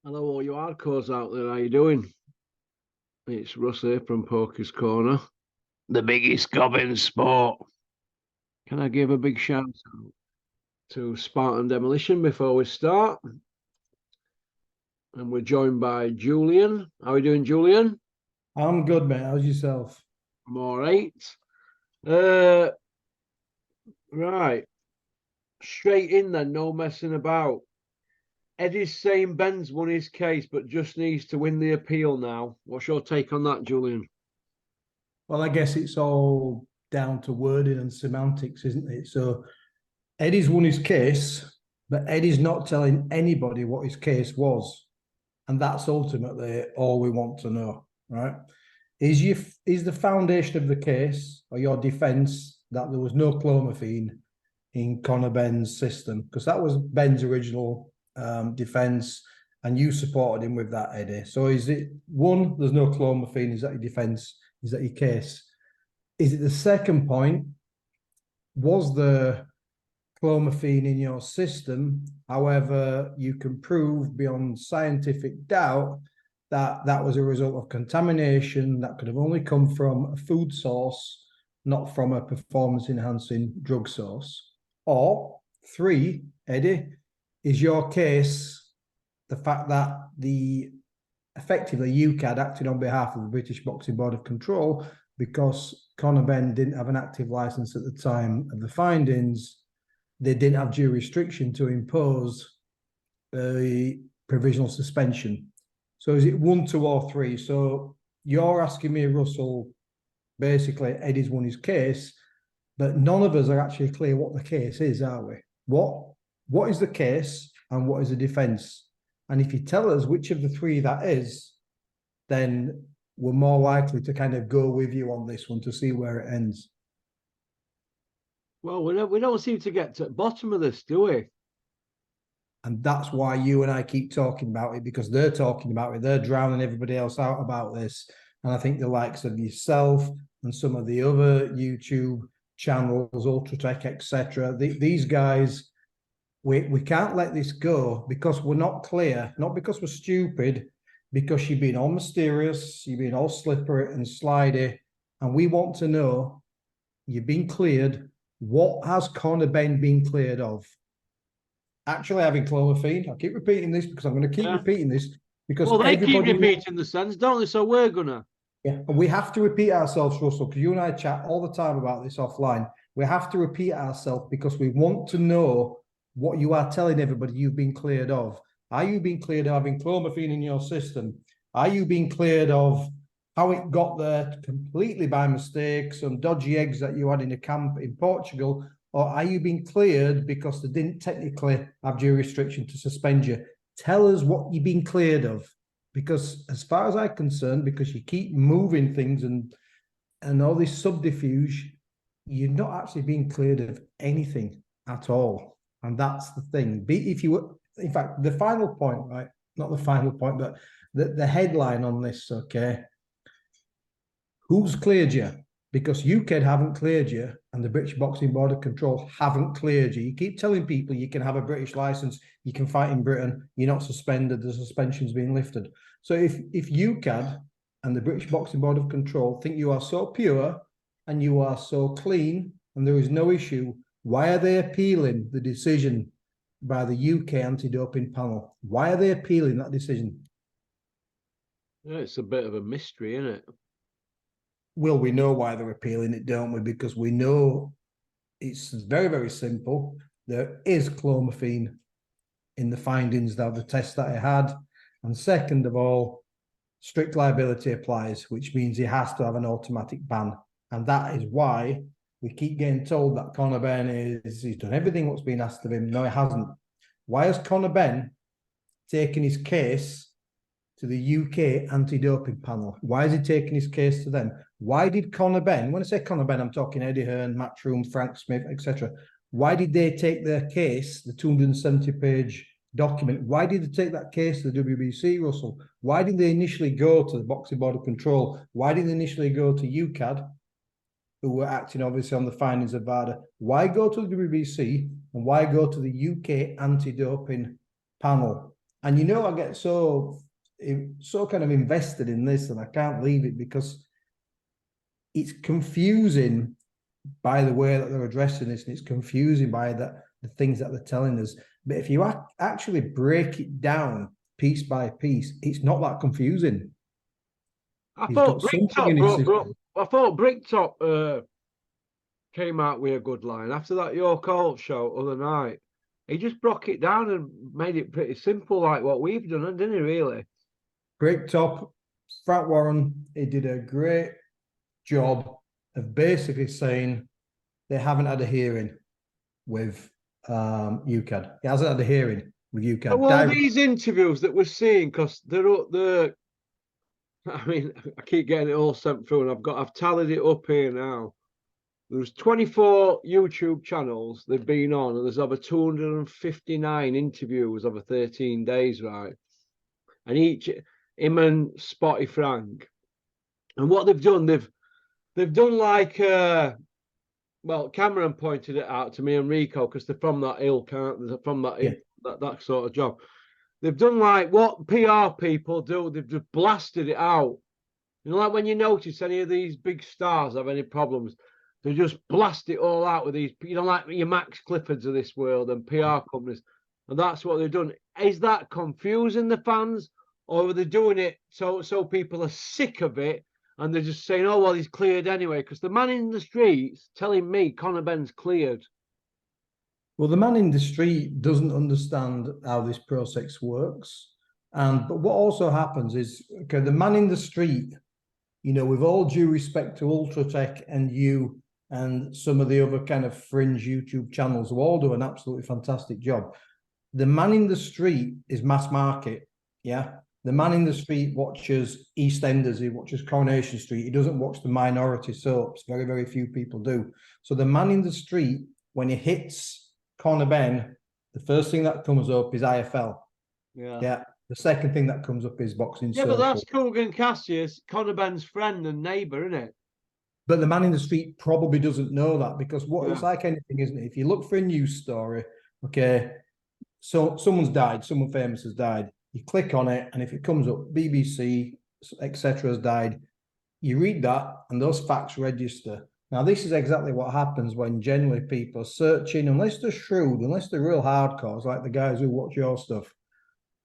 Hello, all you hardcores out there. How you doing? It's Russ here from Poker's Corner, the biggest gob in sport. Can I give a big shout out to Spartan Demolition before we start? And we're joined by Julian. How are you doing, Julian? I'm good, mate. How's yourself? I'm all right. Right. Straight in then, no messing about. Eddie's saying Ben's won his case, but just needs to win the appeal now. What's your take on that, Julian? Well, I guess it's all down to wording and semantics, isn't it? So Eddie's won his case, but Eddie's not telling anybody what his case was. And that's ultimately all we want to know, right? Is the foundation of the case or your defence that there was no clomiphene in Conor Benn's system? Because that was Benn's original defence, and you supported him with that, Eddie. So is it one, there's no clomiphene, is that your defence? Is that your case? Is it the second point? Was the clomiphene in your system? However, you can prove beyond scientific doubt that that was a result of contamination that could have only come from a food source, not from a performance-enhancing drug source. Or three, Eddie, is your case the fact that effectively UKAD acted on behalf of the British Boxing Board of Control because Conor Benn didn't have an active license at the time of the findings. They didn't have jurisdiction to impose a provisional suspension. So is it 1, 2, or 3? So you're asking me, Russell, basically Eddie's won his case, but none of us are actually clear what the case is, are we? What is the case and what is the defence? And if you tell us which of the three that is, then we're more likely to kind of go with you on this one to see where it ends. Well, we don't seem to get to the bottom of this, do we? And that's why you and I keep talking about it, because they're talking about it. They're drowning everybody else out about this. And I think the likes of yourself and some of the other YouTube channels, Ultratech, etc., these guys, we can't let this go because we're not clear, not because we're stupid, because you've been all mysterious, you've been all slippery and slidey, and we want to know, you've been cleared, what has Conor Benn been cleared of? Actually having clomiphene. I'll keep repeating this because I'm going to keep repeating this because they keep repeating the sense, don't they? So we're gonna. Yeah, and we have to repeat ourselves, Russell, because you and I chat all the time about this offline. We have to repeat ourselves because we want to know what you are telling everybody you've been cleared of. Are you being cleared of having clomiphene in your system? Are you being cleared of how it got there completely by mistake, some dodgy eggs that you had in a camp in Portugal? Or are you being cleared because they didn't technically have jurisdiction to suspend you? Tell us what you've been cleared of. Because as far as I'm concerned, because you keep moving things and all this subterfuge, you're not actually being cleared of anything at all. And that's the thing. If you were, in fact, the final point, right? Not the final point, but the headline on this, okay? Who's cleared you? Because UKAD haven't cleared you and the British Boxing Board of Control haven't cleared you. You keep telling people you can have a British license, you can fight in Britain, you're not suspended, the suspension's been lifted. So if UKAD and the British Boxing Board of Control think you are so pure and you are so clean and there is no issue, why are they appealing the decision by the UK anti-doping panel? Why are they appealing that decision? Yeah, it's a bit of a mystery, isn't it? Well, we know why they're appealing it, don't we? Because we know it's very, very simple. There is clomiphene in the findings of the test that I had. And second of all, strict liability applies, which means he has to have an automatic ban. And that is why we keep getting told that Conor Benn he's done everything what's been asked of him. No, he hasn't. Why has Conor Benn taken his case to the UK anti-doping panel? Why is he taking his case to them? Why did Conor Benn, when I say Conor Benn, I'm talking Eddie Hearn, Matchroom, Frank Smith, etc. Why did they take their case, the 270-page document, why did they take that case to the WBC, Russell? Why did they initially go to the Boxing Board of Control? Why did they initially go to UKAD, who were acting obviously on the findings of VADA? Why go to the WBC and why go to the UK anti-doping panel? And you know, I get so kind of invested in this, and I can't leave it because it's confusing by the way that they're addressing this, and it's confusing by the things that they're telling us. But if you actually break it down piece by piece, it's not that confusing. He's got something in his system. I thought Bricktop came out with a good line after that York Holt show other night. He just broke it down and made it pretty simple, like what we've done, didn't he? Really, Bricktop, Frank Warren, he did a great job of basically saying they haven't had a hearing with UCAD. He hasn't had a hearing with UCAD. Well, these interviews that we're seeing, because they're I mean, I keep getting it all sent through, and I've tallied it up here now. There's 24 YouTube channels they've been on, and there's over 259 interviews over 13 days, right? And him and Spotty Frank. And what they've done, they've done like well, Cameron pointed it out to me and Rico, because they're from that ilk, they're from that that sort of job. They've done like what PR people do, they've just blasted it out. You know, like when you notice any of these big stars have any problems, they just blast it all out with these, you know, like your Max Cliffords of this world and PR companies. And that's what they've done. Is that confusing the fans, or are they doing it so people are sick of it and they're just saying, oh, well, he's cleared anyway? Because the man in the streets telling me Conor Benn's cleared. Well, the man in the street doesn't understand how this process works. But what also happens is, okay, the man in the street, you know, with all due respect to Ultratech and you and some of the other kind of fringe YouTube channels who all do an absolutely fantastic job, the man in the street is mass market, yeah? The man in the street watches EastEnders, he watches Coronation Street, he doesn't watch the minority soaps, very, very few people do. So the man in the street, when he hits Conor Benn, the first thing that comes up is IFL. Yeah. The second thing that comes up is boxing. Yeah, but that's Kugan Cassius, Conor Benn's friend and neighbour, isn't it? But the man in the street probably doesn't know that, because it's like anything, isn't it? If you look for a news story, okay, so someone's died, someone famous has died, you click on it, and if it comes up, BBC, etc. has died, you read that, and those facts register. Now, this is exactly what happens when generally people are searching, unless they're shrewd, unless they're real hardcores, like the guys who watch your stuff.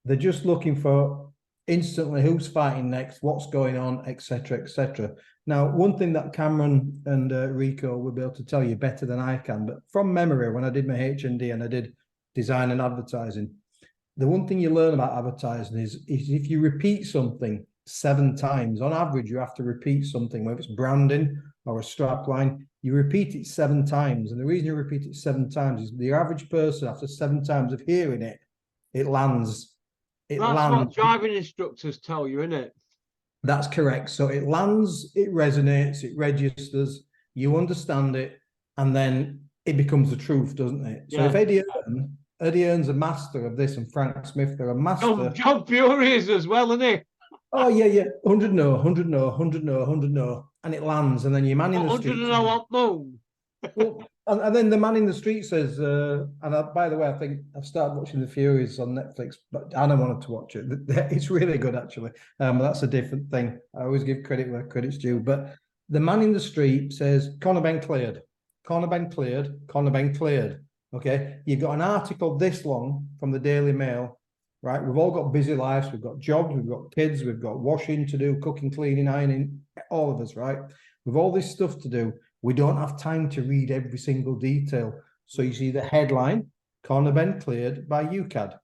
They're just looking for instantly who's fighting next, what's going on, etc., etc. Now, one thing that Cameron and Rico will be able to tell you better than I can, but from memory, when I did my HND and I did design and advertising, the one thing you learn about advertising is if you repeat something 7 times, on average, you have to repeat something, whether it's branding or a strap line, you repeat it 7 times. And the reason you repeat it 7 times is the average person, after 7 times of hearing it, it lands. That's what driving instructors tell you, isn't it? That's correct. So it lands, it resonates, it registers, you understand it, and then it becomes the truth, doesn't it? So if Eddie Hearn's a master of this, and Frank Smith, they're a master. John Fury is as well, isn't he? Oh, yeah. 100 no, 100 no, 100 no, 100 no. And it lands, and then your man in the street. 100 no, what moon? Well, and then the man in the street says, by the way, I think I've started watching The Furies on Netflix, but Anna wanted to watch it. It's really good, actually. That's a different thing. I always give credit where credit's due. But the man in the street says, Conor Benn cleared. Conor Benn cleared. Conor Benn cleared. Okay? You've got an article this long from the Daily Mail, right? We've all got busy lives. We've got jobs. We've got kids. We've got washing to do, cooking, cleaning, ironing, all of us, right? We've all this stuff to do. We don't have time to read every single detail. So you see the headline, Conor Benn cleared by UCAD.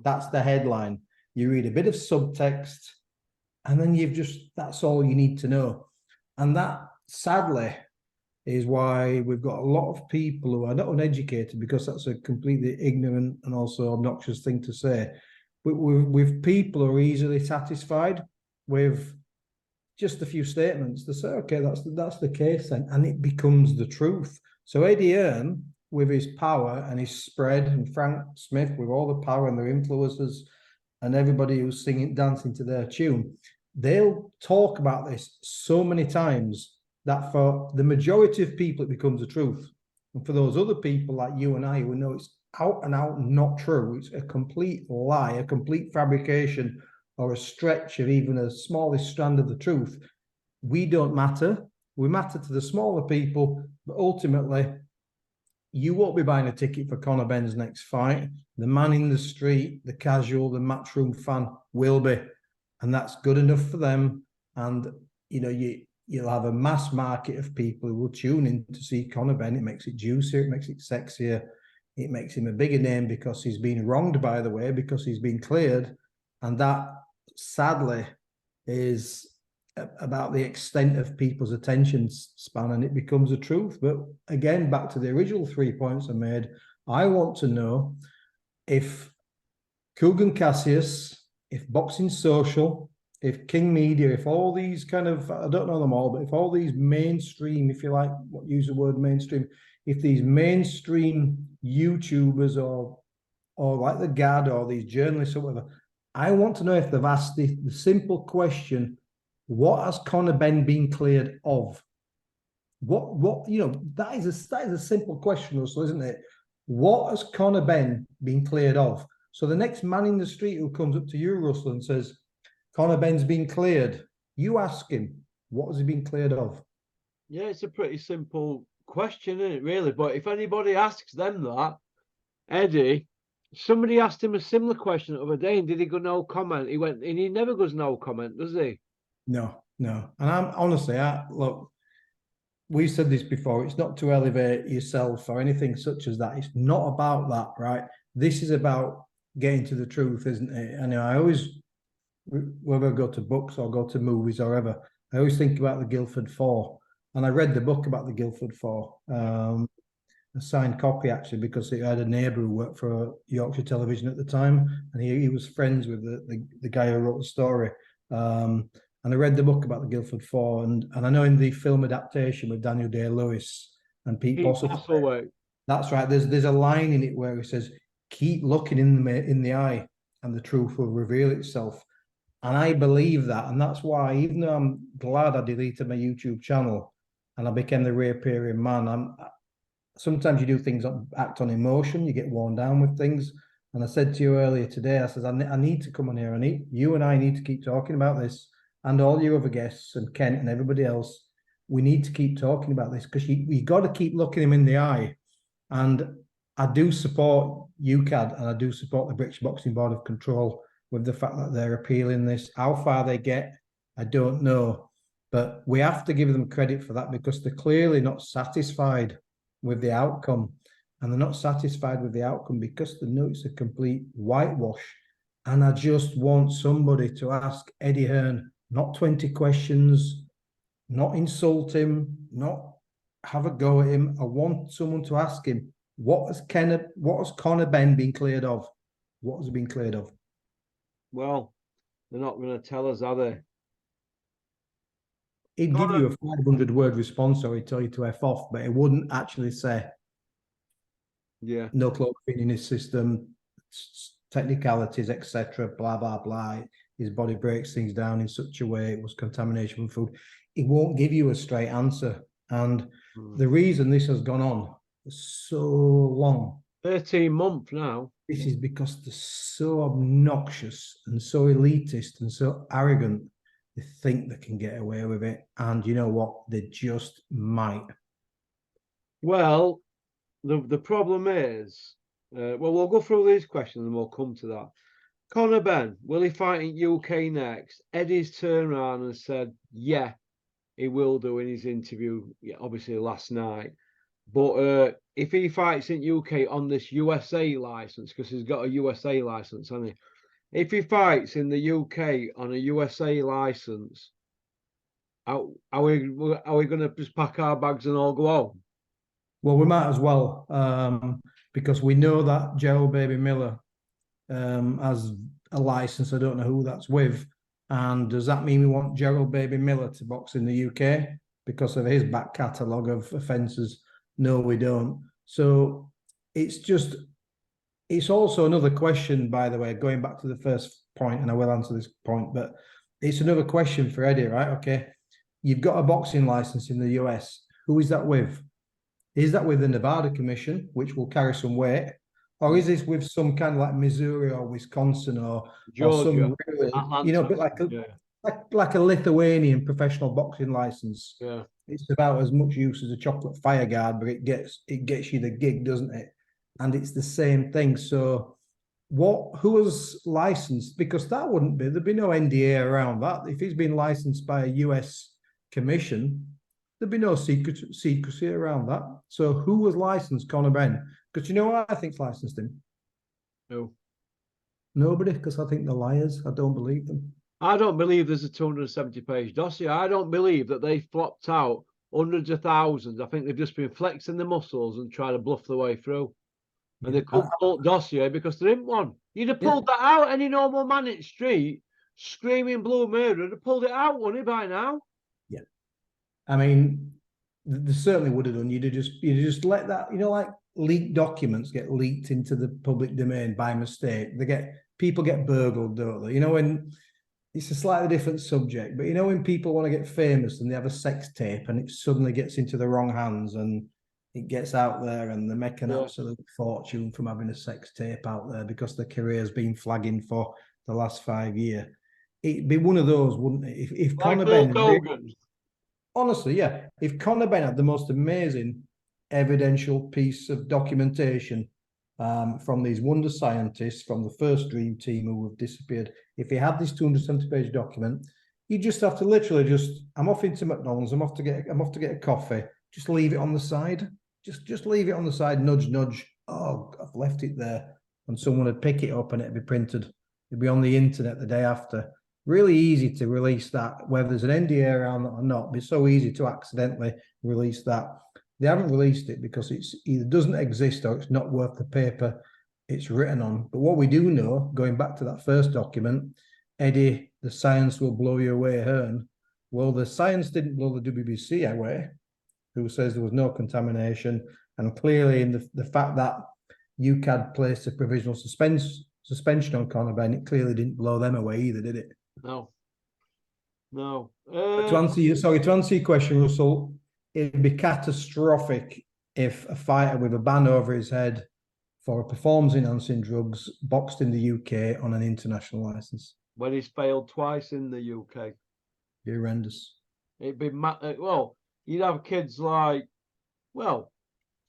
That's the headline. You read a bit of subtext, and then that's all you need to know. And that, sadly, is why we've got a lot of people who are not uneducated, because that's a completely ignorant and also obnoxious thing to say. But with people who are easily satisfied with just a few statements, they say, okay, that's the case then, and it becomes the truth. So Eddie Hearn, with his power and his spread, and Frank Smith with all the power and their influencers and everybody who's singing, dancing to their tune, they'll talk about this so many times that for the majority of people, it becomes the truth. And for those other people like you and I who know it's out and out not true. It's a complete lie, a complete fabrication, or a stretch of even a smallest strand of the truth. We don't matter. We matter to the smaller people, but ultimately, you won't be buying a ticket for Conor Benn's next fight. The man in the street, the casual, the matchroom fan will be, and that's good enough for them. And you'll have a mass market of people who will tune in to see Conor Benn. It makes it juicier, it makes it sexier, it makes him a bigger name because he's been wronged, by the way, because he's been cleared, and that sadly is about the extent of people's attention span, and it becomes a truth. But again, back to the original 3 points I made, I want to know if Kugan Cassius, if Boxing Social, if King Media, if all these kind of, I don't know them all, but if all these mainstream, if you like, use the word mainstream, if these mainstream YouTubers or like the GAD or these journalists or whatever, I want to know if they've asked the simple question, what has Conor Benn been cleared of? What that is a simple question, Russell, isn't it? What has Conor Benn been cleared of? So the next man in the street who comes up to you, Russell, and says, Conor Benn's been cleared, you ask him, what has he been cleared of? Yeah, it's a pretty simple question, isn't it, really? But if anybody asks them that, Eddie, somebody asked him a similar question the other day, and did he go no comment? He went, and he never goes no comment, does he? No. And I'm honestly, look, we said this before, it's not to elevate yourself or anything such as that. It's not about that, right? This is about getting to the truth, isn't it? And I always, whether I go to books or go to movies or ever, I always think about the Guildford Four. And I read the book about the Guildford Four, a signed copy actually, because I had a neighbour who worked for Yorkshire Television at the time, and he was friends with the guy who wrote the story. And I read the book about the Guildford Four, and I know in the film adaptation with Daniel Day-Lewis and Pete Postlethwaite, that's right. There's a line in it where he says, "Keep looking in the eye, and the truth will reveal itself." And I believe that, and that's why, even though I'm glad I deleted my YouTube channel and I became the reappearing man, sometimes you do things act on emotion, you get worn down with things. And I said to you earlier today, I said, I need to come on here. You and I need to keep talking about this, and all your other guests and Kent and everybody else. We need to keep talking about this because you got to keep looking him in the eye. And I do support UKAD and I do support the British Boxing Board of Control with the fact that they're appealing this. How far they get, I don't know. But we have to give them credit for that because they're clearly not satisfied with the outcome. And they're not satisfied with the outcome because they know it's a complete whitewash. And I just want somebody to ask Eddie Hearn, not 20 questions, not insult him, not have a go at him. I want someone to ask him, what has Conor Benn been cleared of? What has he been cleared of? Well, they're not going to tell us, are they? He'd give you a 500-word response, or he'd tell you to F off, but it wouldn't actually say, no chloroquine in his system, technicalities, etc., blah, blah, blah. His body breaks things down in such a way it was contamination from food. It won't give you a straight answer. And the reason this has gone on for so long, 13 months now, this is because they're so obnoxious and so elitist and so arrogant. They think they can get away with it. And you know what? They just might. Well, the problem is, well, we'll go through these questions and we'll come to that. Conor Benn, will he fight in UK next? Eddie's turned around and said, yeah, he will do in his interview, obviously last night. But if he fights in UK on this USA license, because he's got a USA license, hasn't he? If he fights in the UK on a USA license, are we going to just pack our bags and all go home? Well, we might as well, because we know that Gerald Baby Miller has a license. I don't know who that's with. And does that mean we want Gerald Baby Miller to box in the UK because of his back catalogue of offences? No, we don't. So it's also another question, by the way, going back to the first point, and I will answer this point, but it's another question for Eddie, right? Okay. You've got a boxing license in the US. Who is that with? Is that with the Nevada Commission, which will carry some weight? Or is this with some kind of like Missouri or Wisconsin or Georgia, some really, you know, Atlanta. a bit like a Yeah, like a Lithuanian professional boxing license? yeah. It's about as much use as a chocolate fire guard, but it gets you the gig, doesn't it? And it's the same thing. So who was licensed? Because there'd be no NDA around that. If he's been licensed by a US commission, there'd be no secrecy around that. So who was licensed Conor Benn? Because you know what I think's licensed him? No. Nobody, because I think they're liars. I don't believe them. I don't believe there's a 270-page dossier. I don't believe that they flopped out hundreds of thousands. I think they've just been flexing the muscles and trying to bluff their way through. And they couldn't pull dossier because there isn't one. You'd have pulled that out. Any normal man in the street screaming blue murder would have pulled it out, wouldn't he, by now? Yeah. I mean, they certainly would have done. You'd have just let that, you know, like leaked documents get leaked into the public domain by mistake. People get burgled, don't they? You know, when it's a slightly different subject, but you know, when people want to get famous and they have a sex tape and it suddenly gets into the wrong hands and it gets out there and they make an absolute fortune from having a sex tape out there because their career's been flagging for the last 5 years. It'd be one of those, wouldn't it? If Like Conor Hulk Benn, Hogan. honestly, yeah, if Conor Benn had the most amazing evidential piece of documentation from these wonder scientists from the first dream team who have disappeared, if he had this 270-page document, you just have to literally I'm off into McDonald's, I'm off to get a coffee, just leave it on the side. Just leave it on the side, nudge, nudge. Oh, I've left it there. And someone would pick it up and it'd be printed. It'd be on the internet the day after. Really easy to release that, whether there's an NDA around that or not. It's so easy to accidentally release that. They haven't released it because it's either doesn't exist or it's not worth the paper it's written on. But what we do know, going back to that first document, Eddie, the science will blow you away, Hearn. Well, the science didn't blow the WBC away, who says there was no contamination. And clearly in the fact that UKAD placed a provisional suspension on Conor Benn, it clearly didn't blow them away either, did it? No. To answer your question, Russell, it'd be catastrophic if a fighter with a ban over his head for performance-enhancing drugs boxed in the UK on an international license. When he's failed twice in the UK. Be horrendous. It'd be well, you'd have kids like, well,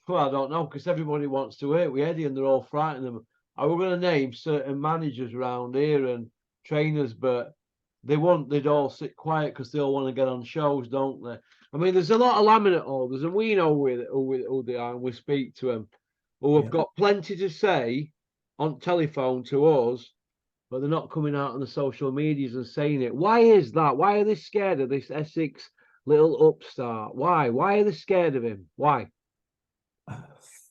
I don't know, because everybody wants to work with Eddie and they're all frightened. I was going to name certain managers around here and trainers, but they'd all sit quiet because they all want to get on shows, don't they? I mean, there's a lot of laminate holders, and we know who they are, and we speak to them, who have got plenty to say on telephone to us, but they're not coming out on the social medias and saying it. Why is that? Why are they scared of this Essex little upstart? Why? Why are they scared of him? Why? I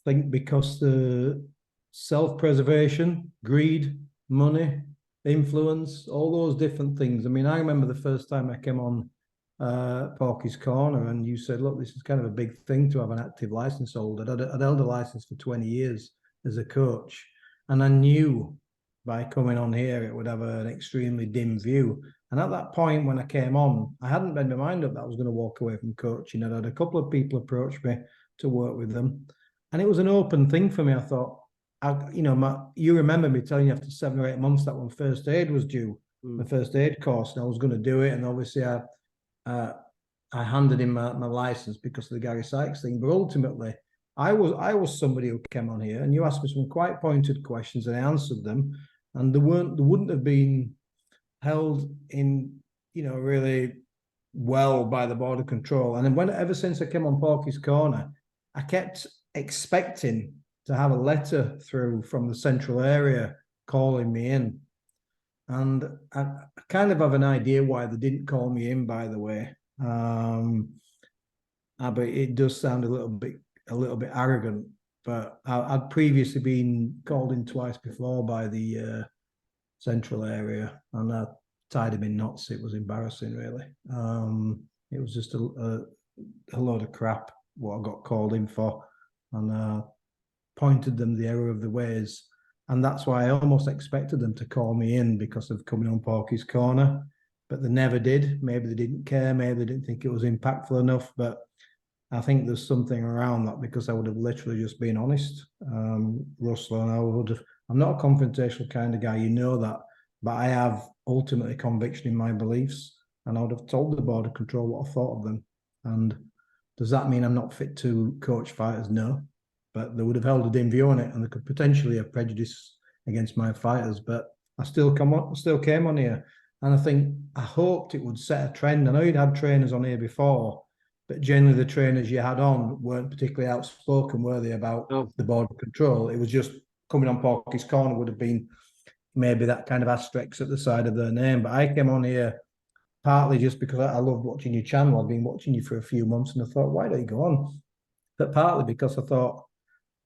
think because the self-preservation, greed, money, influence, all those different things. I mean, I remember the first time I came on Porky's Corner and you said, look, this is kind of a big thing to have an active license holder. I'd held a license for 20 years as a coach, and I knew by coming on here it would have an extremely dim view. And at that point when I came on, I hadn't made my mind up that I was going to walk away from coaching. I'd had a couple of people approach me to work with them, and it was an open thing for me. I thought, you remember me telling you after 7 or 8 months that when first aid was due, the first aid course, and I was going to do it. And obviously I handed in my license because of the Gary Sykes thing. But ultimately, I was somebody who came on here and you asked me some quite pointed questions and I answered them. And they wouldn't have been held in, really well by the border control. And then ever since I came on Porky's Corner, I kept expecting to have a letter through from the central area calling me in. And I kind of have an idea why they didn't call me in, by the way. But it does sound a little bit arrogant. But I'd previously been called in twice before by the central area, and I tied him in knots. It was embarrassing, really. It was just a load of crap what I got called in for, and pointed them the error of the ways. And that's why I almost expected them to call me in because of coming on Porky's Corner, but they never did. Maybe they didn't care. Maybe they didn't think it was impactful enough. But I think there's something around that because I would have literally just been honest, Russell, and I would have. I'm not a confrontational kind of guy, you know that, but I have ultimately conviction in my beliefs, and I would have told the board of control what I thought of them. And does that mean I'm not fit to coach fighters? No, but they would have held a dim view on it, and they could potentially have prejudice against my fighters. But I still came on here, and I hoped it would set a trend. I know you'd had trainers on here before, but generally the trainers you had on weren't particularly outspoken, were they, about the board of control? It was just coming on Porky's Corner would have been maybe that kind of asterisk at the side of their name. But I came on here partly just because I loved watching your channel. I've been watching you for a few months, and I thought, why don't you go on? But partly because I thought,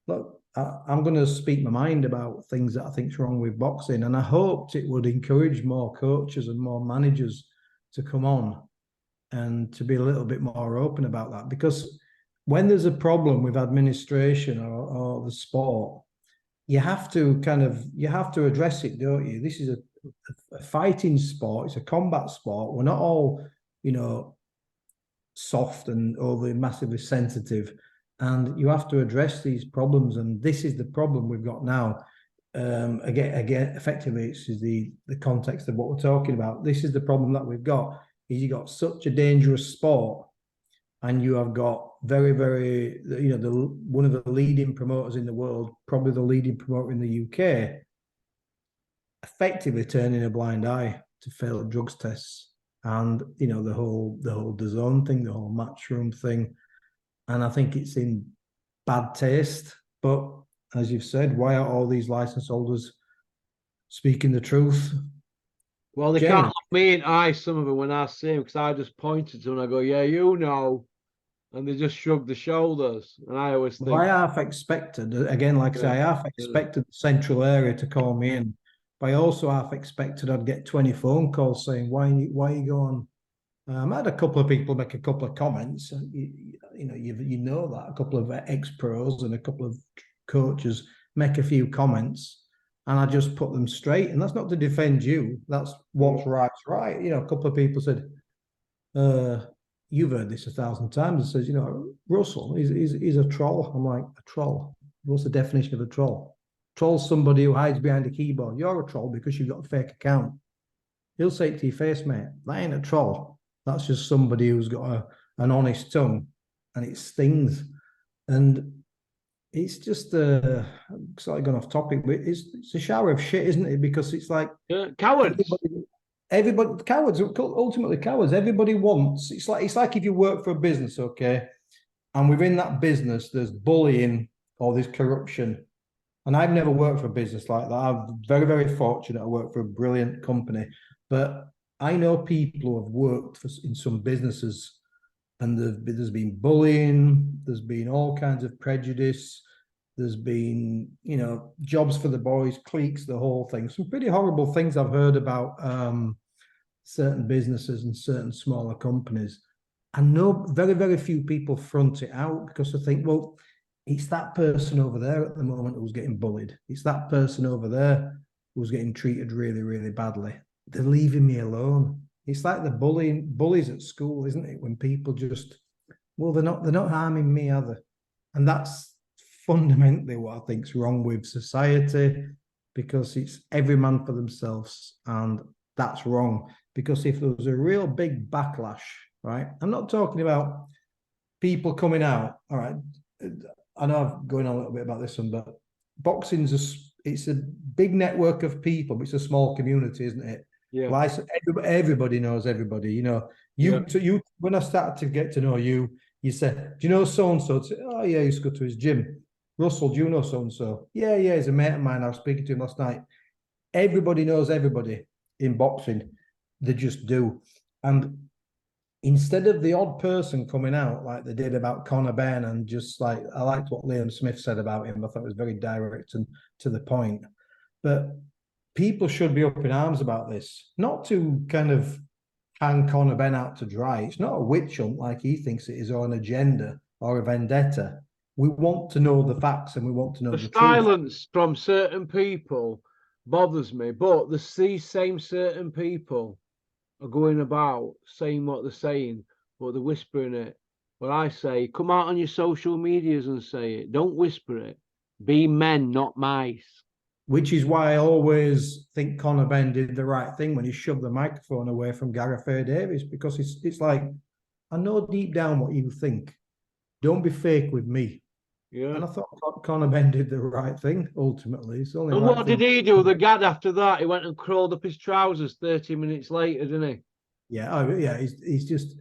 look, I'm going to speak my mind about things that I think's wrong with boxing, and I hoped it would encourage more coaches and more managers to come on and to be a little bit more open about that. Because when there's a problem with administration or the sport, you have to address it, don't you? This is a fighting sport. It's a combat sport. We're not all, soft and overly massively sensitive. And you have to address these problems. And this is the problem we've got now. Again, effectively, this is the context of what we're talking about. This is the problem that we've got. Is you got such a dangerous sport, and you have got very, very, one of the leading promoters in the world, probably the leading promoter in the UK, effectively turning a blind eye to failed drugs tests, and the whole DAZN thing, the whole matchroom thing, and I think it's in bad taste. But as you've said, why are all these license holders speaking the truth? Well, they can't look me in the eye, some of them, when I see them, because I just pointed to them and I go, yeah, and they just shrug the shoulders. And I always think, I half expected, again, like I say, I half expected the central area to call me in, but I also half expected I'd get 20 phone calls saying, why are you going? I had a couple of people make a couple of comments. You know that a couple of ex-pros and a couple of coaches make a few comments, and I just put them straight. And that's not to defend you. That's what's right's right. A couple of people said, you've heard this 1,000 times. It says, Russell, he's a troll. I'm like, a troll? What's the definition of a troll? Troll's somebody who hides behind a keyboard. You're a troll because you've got a fake account. He'll say it to your face, mate. That ain't a troll. That's just somebody who's got an honest tongue, and it stings. And it's just slightly gone off topic, but it's a shower of shit, isn't it? Because it's like cowards. Everybody cowards, ultimately cowards. Everybody wants. It's like if you work for a business, okay, and within that business there's bullying or there's corruption. And I've never worked for a business like that. I'm very, very fortunate. I work for a brilliant company, but I know people who have worked in some businesses, and there's been bullying, there's been all kinds of prejudice, there's been, jobs for the boys, cliques, the whole thing. Some pretty horrible things I've heard about certain businesses and certain smaller companies. And no, very, very few people front it out because they think, well, it's that person over there at the moment who's getting bullied. It's that person over there who's getting treated really, really badly. They're leaving me alone. It's like the bullies at school, isn't it? When people just, well, they're not harming me, are they? And that's fundamentally what I think's wrong with society, because it's every man for themselves, and that's wrong. Because if there was a real big backlash, right? I'm not talking about people coming out. All right, I know I'm going on a little bit about this one, but boxing's it's a big network of people, but it's a small community, isn't it? Yeah. Like everybody knows everybody. When I started to get to know you, you said, "Do you know so and so?" Oh yeah, he used to go to his gym. Russell, do you know so and so? Yeah, he's a mate of mine. I was speaking to him last night. Everybody knows everybody in boxing. They just do. And instead of the odd person coming out like they did about Conor McGregor, and just like, I liked what Liam Smith said about him. I thought it was very direct and to the point. But people should be up in arms about this, not to kind of hang Conor McGregor out to dry. It's not a witch hunt like he thinks it is, or an agenda or a vendetta. We want to know the facts, and we want to know the truth. Silence from certain people bothers me, but these same certain people are going about saying what they're saying, but they're whispering it Well, I say, come out on your social medias and say it. Don't whisper it. Be men, not mice. Which is why I always think Conor Benn did the right thing when he shoved the microphone away from Gareth Davis, because it's like, I know deep down what you think. Don't be fake with me. Yeah. And I thought Conor Benn did the right thing, ultimately. It's the only And right what thing. did he do? The gad after that, he went and crawled up his trousers 30 minutes later, didn't he? Yeah, yeah, he's just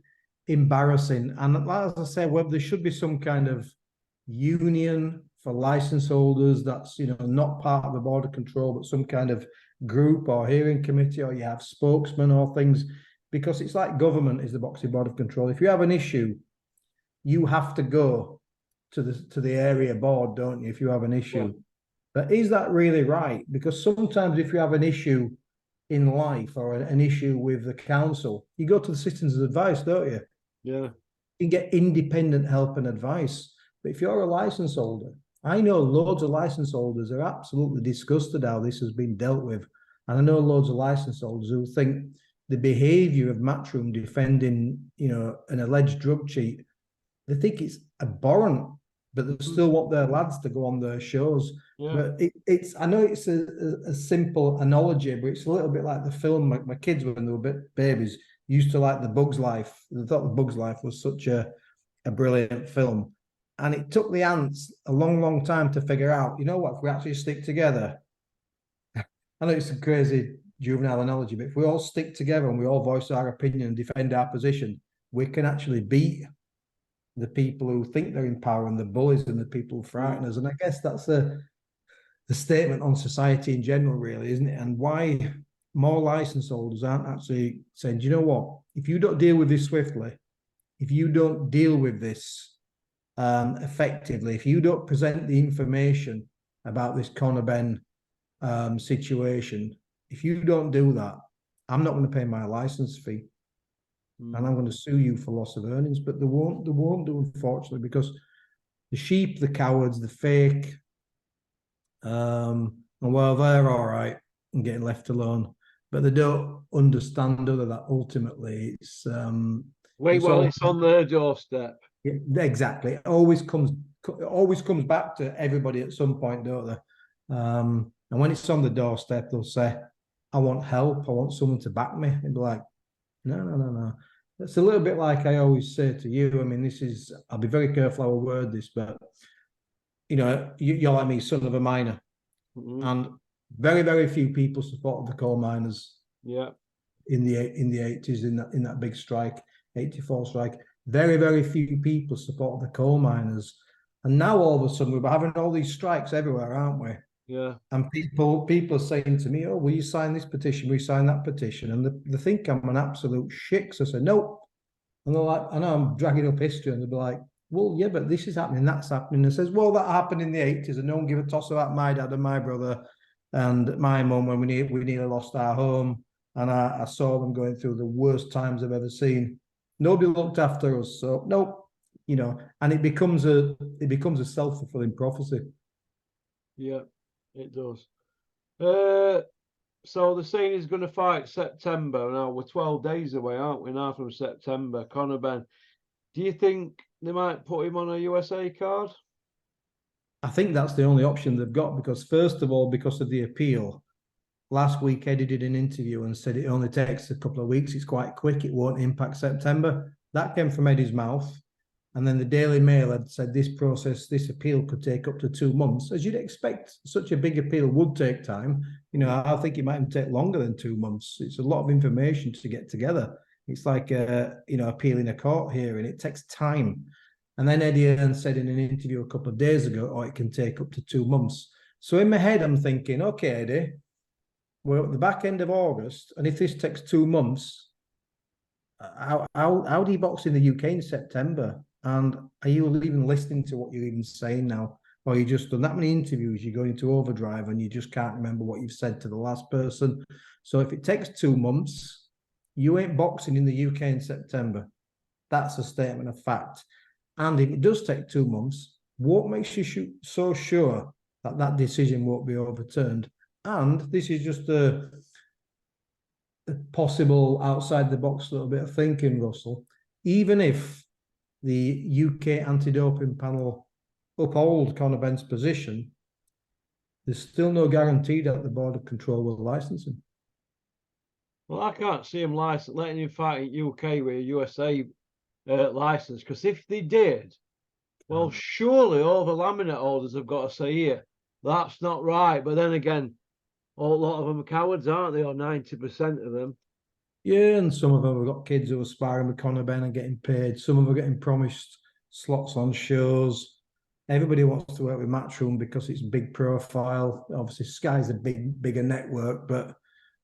embarrassing. And as I say, whether there should be some kind of union for license holders that's, you know, not part of the border control, but some kind of group or hearing committee, or you have spokesmen or things, because it's like government is the boxing board of control. If you have an issue, you have to go to the area board, don't you, if you have an issue? Yeah. But is that really right? Because sometimes if you have an issue in life or an issue with the council, you go to the citizens' advice, don't you? Yeah. You get independent help and advice. But if you're a license holder, I know loads of license holders are absolutely disgusted how this has been dealt with. And I know loads of license holders who think the behavior of Matchroom defending, you know, an alleged drug cheat, they think it's abhorrent, but they still want their lads to go on their shows. Yeah. But it's, I know it's a simple analogy, but it's a little bit like the film. My kids, when they were babies, used to like The Bug's Life. They thought The Bug's Life was such a brilliant film. And it took the ants a long, long time to figure out, you know what, if we actually stick together, I know it's a crazy juvenile analogy, but if we all stick together and we all voice our opinion and defend our position, we can actually beat the people who think they're in power and the bullies and the people who frighten us. And I guess that's the statement on society in general, really, isn't it? And why more license holders aren't actually saying, do you know what, if you don't deal with this swiftly, if you don't deal with this effectively, if you don't present the information about this Conor Benn situation, if you don't do that, I'm not going to pay my license fee. And I'm going to sue you for loss of earnings. But they won't do, unfortunately, because the sheep, the cowards, the fake, and well, they're all right and getting left alone, but they don't understand other that ultimately it's wait, well, it's on their doorstep. Exactly. It always comes back to everybody at some point, don't they? And when it's on the doorstep, they'll say, I want help, I want someone to back me. And be like, no. It's a little bit like I always say to you. I mean, this is, I'll be very careful how I word this, but you know, you're like me, son of a miner. And very, very few people supported the coal miners. Yeah. In the 80s, in that big strike, 84 strike. Very, very few people supported the coal miners. And now all of a sudden we're having all these strikes everywhere, aren't we? Yeah. And people are saying to me, oh, will you sign this petition? Will you sign that petition? And they think I'm an absolute shit. So I say, nope. And they're like, I know I'm dragging up history. And they'll be like, well, yeah, but this is happening, that's happening. And says, well, that happened in the 80s, and no one give a toss about my dad and my brother and my mum when we nearly lost our home. And I saw them going through the worst times I've ever seen. Nobody looked after us. So, nope, you know, and it becomes a self-fulfilling prophecy. Yeah, it does. So the saying he's going to fight September. Now we're 12 days away, aren't we now, from September? Conor Benn. Do you think they might put him on a USA card? I think that's the only option they've got, because first of all, because of the appeal, last week Eddie did an interview and said it only takes a couple of weeks. It's quite quick. It won't impact September. That came from Eddie's mouth. And then the Daily Mail had said this appeal could take up to 2 months. As you'd expect, such a big appeal would take time. You know, I think it might even take longer than 2 months. It's a lot of information to get together. It's like, appealing a court hearing. It takes time. And then Eddie Hearn said in an interview a couple of days ago, oh, it can take up to 2 months. So in my head, I'm thinking, okay, Eddie, we're at the back end of August, and if this takes 2 months, how do you box in the UK in September? And are you even listening to what you're even saying now? Or you just done that many interviews, you go into overdrive and you just can't remember what you've said to the last person. So if it takes 2 months, you ain't boxing in the UK in September. That's a statement of fact. And if it does take 2 months, what makes you so sure that that decision won't be overturned? And this is just a possible outside the box little bit of thinking, Russell. Even if the UK anti-doping panel uphold Conor Benn's position, there's still no guarantee that the Board of Control will license him. Well, I can't see him letting him fight in UK with a USA license, because if they did, well, surely all the laminate holders have got to say, here, that's not right. But then again, a lot of them are cowards, aren't they? Or 90% of them. Yeah, and some of them have got kids who are sparring with Conor Benn and getting paid. Some of them are getting promised slots on shows. Everybody wants to work with Matchroom because it's big profile. Obviously, Sky's a bigger network, but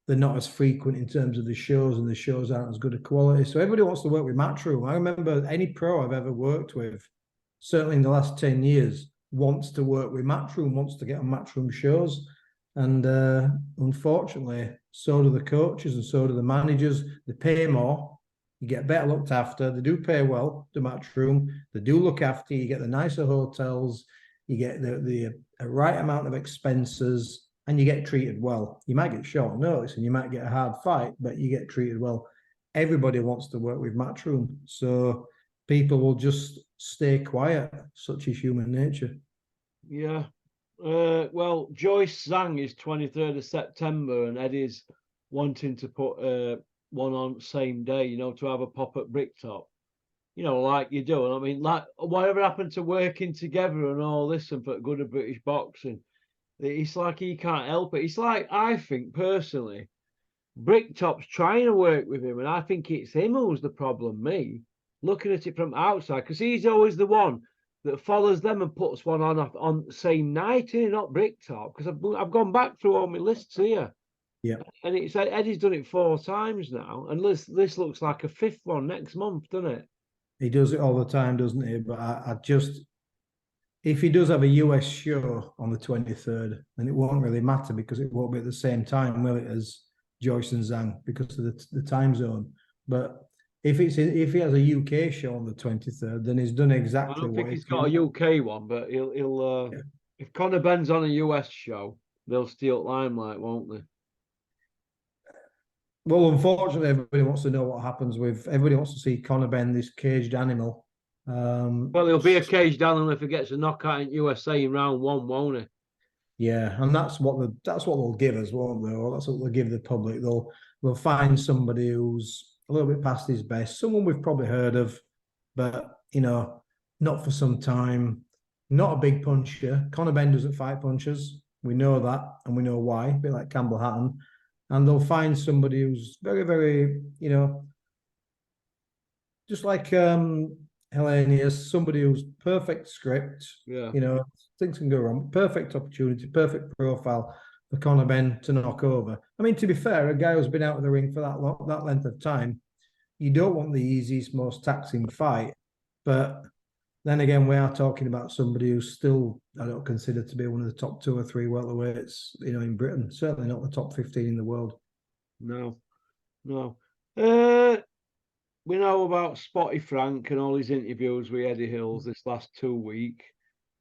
they're not as frequent in terms of the shows, and the shows aren't as good a quality. So everybody wants to work with Matchroom. I remember any pro I've ever worked with, certainly in the last 10 years, wants to work with Matchroom, wants to get on Matchroom shows. And unfortunately, so do the coaches and so do the managers. They pay more. You get better looked after. They do pay well, the Matchroom. They do look after you. You get the nicer hotels. You get the right amount of expenses, and you get treated well. You might get short notice and you might get a hard fight, but you get treated well. Everybody wants to work with Matchroom. So people will just stay quiet. Such is human nature. Yeah. Well, Joyce Zhang is 23rd of September, and Eddie's wanting to put one on same day, you know, to have a pop at Bricktop. You know, like you do. And I mean, like, whatever happened to working together and all this and for good of British boxing? It's like he can't help it. It's like, I think personally, Bricktop's trying to work with him, and I think it's him who's the problem, me, looking at it from outside, because he's always the one that follows them and puts one on the same night here, not Bricktop, because I've gone back through all my lists here. Yeah. And it's like Eddie's done it 4 times now, and this looks like a 5th one next month, doesn't it? He does it all the time, doesn't he? But I just, if he does have a US show on the 23rd, then it won't really matter because it won't be at the same time, will it, as Joyce and Zhang, because of the time zone. But if he has a UK show on the 23rd, then he's done exactly. I don't think he's got a UK one, but he'll yeah. If Conor Benn's on a US show, they'll steal Limelight, won't they? Well, unfortunately, everybody wants to know what happens with. Everybody wants to see Conor Benn, this caged animal. Well, he'll be a caged animal if he gets a knockout in USA in round 1, won't he? Yeah, and that's what they'll give us, won't they? Or that's what they'll give the public. They'll find somebody who's a little bit past his best, someone we've probably heard of, but you know, not for some time. Not a big puncher. Conor Benn doesn't fight punchers. We know that, and we know why. A bit like Campbell Hatton. And they'll find somebody who's very, very, you know, just like Hellenius, somebody who's perfect script. Yeah. You know, things can go wrong. Perfect opportunity, perfect profile for Conor Benn to knock over. I mean, to be fair, a guy who's been out of the ring for that length of time, you don't want the easiest, most taxing fight. But then again, we are talking about somebody who's still, I don't consider to be one of the top 2 or 3 welterweights, you know, in Britain. Certainly not the top 15 in the world. No. We know about Spotty Frank and all his interviews with Eddie Hills this last 2 weeks.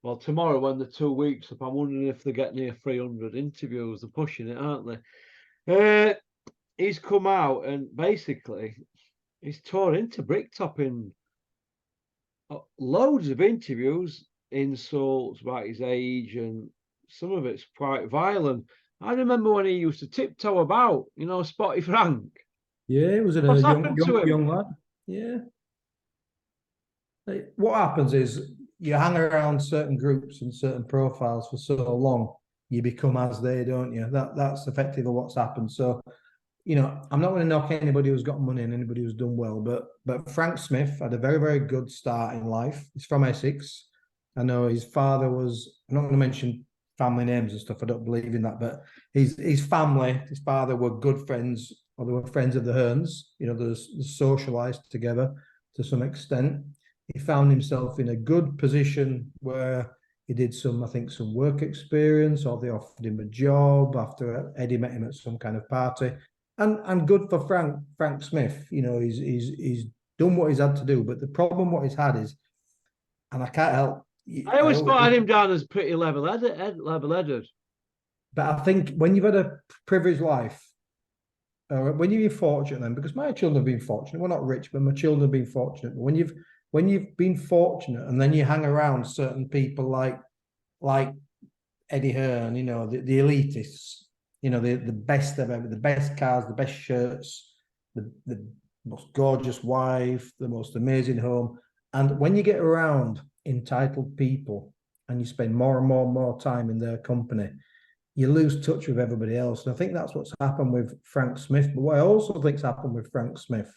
Well, tomorrow, when the 2 weeks up, I'm wondering if they get near 300 interviews. They're pushing it, aren't they? He's come out and basically he's torn into Bricktop in loads of interviews, insults about his age, and some of it's quite violent. I remember when he used to tiptoe about, you know, Spotty Frank. Yeah, he was a young lad. Yeah. What happens is you hang around certain groups and certain profiles for so long, you become as they, don't you? That's effectively what's happened. So, you know, I'm not going to knock anybody who's got money and anybody who's done well, but Frank Smith had a very, very good start in life. He's from Essex. I know his father was, I'm not going to mention family names and stuff, I don't believe in that, but his family, his father were good friends, or they were friends of the Hearns. You know, they're socialised together to some extent. He found himself in a good position where he did some work experience, or they offered him a job after Eddie met him at some kind of party. And good for Frank Smith. You know, he's done what he's had to do. But the problem what he's had is, and I can't help. I always thought him down as pretty level-headed. But I think when you've had a privileged life, when you've been fortunate, then, because my children have been fortunate, we're not rich, but my children have been fortunate. But when you've when you've been fortunate and then you hang around certain people like Eddie Hearn, you know, the elitists, you know, the best of ever, the best cars, the best shirts, the most gorgeous wife, the most amazing home. And when you get around entitled people and you spend more and more time in their company, you lose touch with everybody else. And I think that's what's happened with Frank Smith. But what I also think's happened with Frank Smith,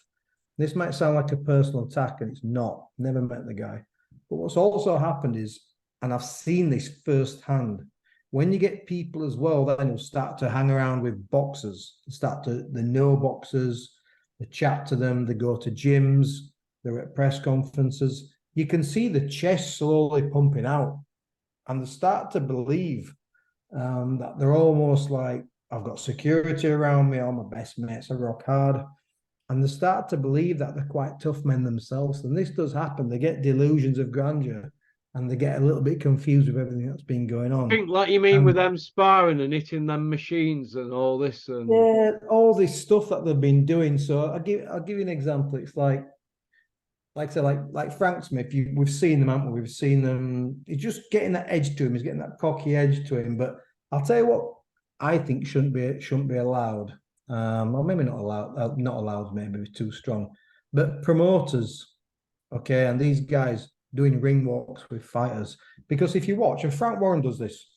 this might sound like a personal attack, and it's not. Never met the guy. But what's also happened is, and I've seen this firsthand, when you get people as well, then who start to hang around with boxers, they know boxers, they chat to them, they go to gyms, they're at press conferences. You can see the chest slowly pumping out, and they start to believe that they're almost like, I've got security around me, all my best mates are rock hard. And they start to believe that they're quite tough men themselves. And this does happen. They get delusions of grandeur and they get a little bit confused with everything that's been going on. I think, like you mean with them sparring and hitting them machines and all this. And yeah, all this stuff that they've been doing. So I'll give you an example. It's like I said, like Frank Smith, we've seen them, haven't we? We've seen them. He's just getting that edge to him. He's getting that cocky edge to him. But I'll tell you what, I think shouldn't be allowed. Or maybe not allowed. Not allowed. Maybe too strong. But promoters, okay, and these guys doing ring walks with fighters, because if you watch, and Frank Warren does this,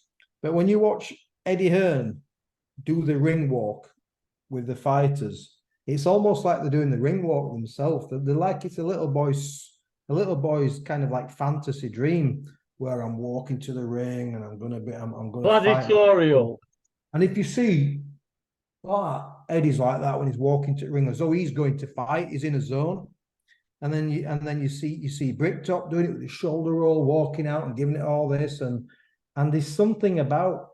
but when you watch Eddie Hearn do the ring walk with the fighters, it's almost like they're doing the ring walk themselves. They're like it's a little boy's kind of like fantasy dream where I'm walking to the ring and I'm gonna gladiatorial. And if you see, Eddie's like that when he's walking to the ring, as though he's going to fight, he's in a zone. And then you see Bricktop doing it with his shoulder roll, walking out and giving it all this, and there's something about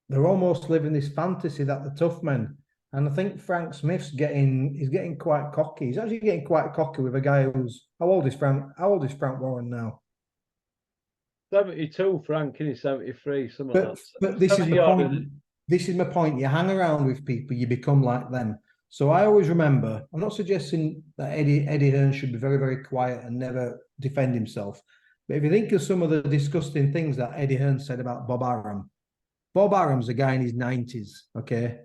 they're almost living this fantasy that the tough men. And I think Frank Smith's getting quite cocky. He's actually getting quite cocky with a guy who's how old is Frank Warren now? 72, Frank, and he's 73, something like that. But this is my point. This is my point. You hang around with people, you become like them. So I always remember, I'm not suggesting that Eddie Hearn should be very, very quiet and never defend himself. But if you think of some of the disgusting things that Eddie Hearn said about Bob Arum's a guy in his 90s, okay?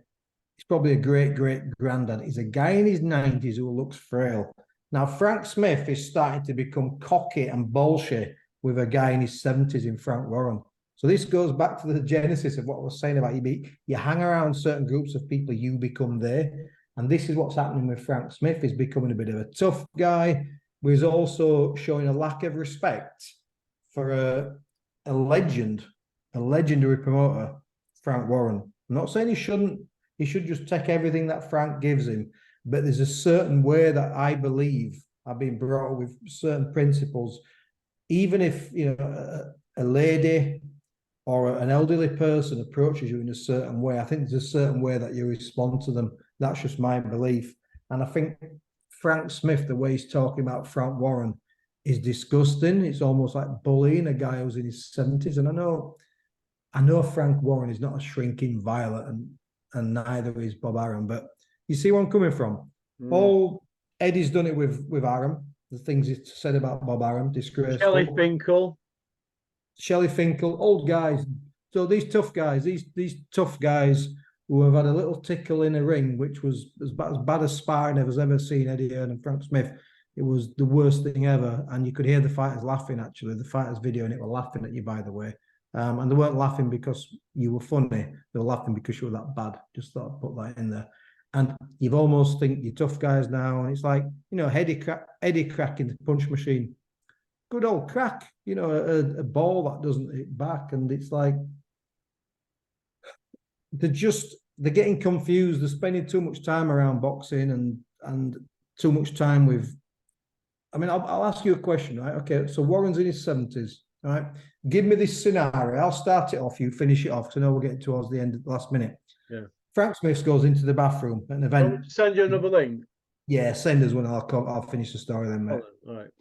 He's probably a great granddad. He's a guy in his 90s who looks frail. Now, Frank Smith is starting to become cocky and bullshit with a guy in his 70s in Frank Warren. So this goes back to the genesis of what I was saying about you hang around certain groups of people, you become there. And this is what's happening with Frank Smith. He's becoming a bit of a tough guy, but he's also showing a lack of respect for a legendary promoter, Frank Warren. I'm not saying he should just take everything that Frank gives him, but there's a certain way that I believe I've been brought up with certain principles. Even if a lady or an elderly person approaches you in a certain way, I think there's a certain way that you respond to them. That's just my belief. And I think Frank Smith, the way he's talking about Frank Warren, is disgusting. It's almost like bullying a guy who's in his 70s. And I know Frank Warren is not a shrinking violet, and neither is Bob Arum. But you see where I'm coming from. All Eddie's done it with Arum. The things he said about Bob Arum, disgraceful. Shelley Finkel, old guys. So these tough guys who have had a little tickle in a ring, which was as bad as sparring I've ever seen Eddie Hearn and Frank Smith. It was the worst thing ever. And you could hear the fighters laughing, actually. The fighters videoing it were laughing at you, by the way. And they weren't laughing because you were funny. They were laughing because you were that bad. Just thought I'd put that in there. And you've almost think you're tough guys now. And it's like, Eddie cracking the punch machine. Good old crack, a ball that doesn't hit back. And it's like, they're getting confused. They're spending too much time around boxing and too much time with. I mean, I'll ask you a question, right? Okay, so Warren's in his 70s, all right? Give me this scenario. I'll start it off. You finish it off because I know we're getting towards the end of the last minute. Yeah. Frank Smith goes into the bathroom at an event. Send you another link. Yeah, send us one. I'll finish the story then, mate. All right.